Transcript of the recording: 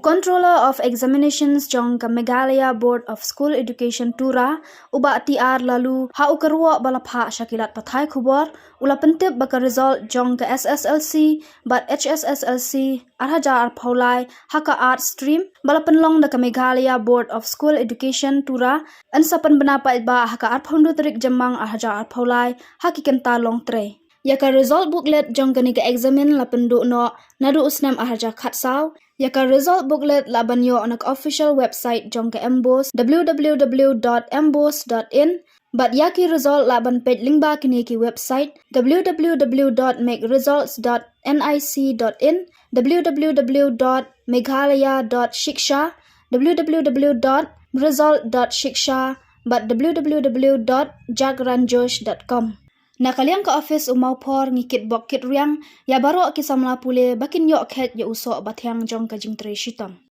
Controller of Examinations jong ke Meghalaya Board of School Education Tura uba TR lalu ha ukarwa balapha syakilat pathai khubor ula pentip baka result jong ke SSLC bat HSSLC arhaja arphaulai haka art stream balapenlong da ke Meghalaya Board of School Education Tura ansapan benapa ba haka arphondu tarik Jymmang arhaja arphaulai hakikenta long tre. Yaka result booklet jong kani ke examin lapendu no nadu usnam arhaja khatsau. Yaka result booklet labanyo onak official website jong ke MBoSE www.mbos.in but yaki result laban page lingba kini ki website www.makeresults.nic.in www.meghalaya.shiksha www.result.shiksha but www.jagranjosh.com. Nakaliang ka office umaw por ngikit bok kit riang ya baro kisamla pule bakin yo khet ya usok bathyang jong ka jingtre shitong.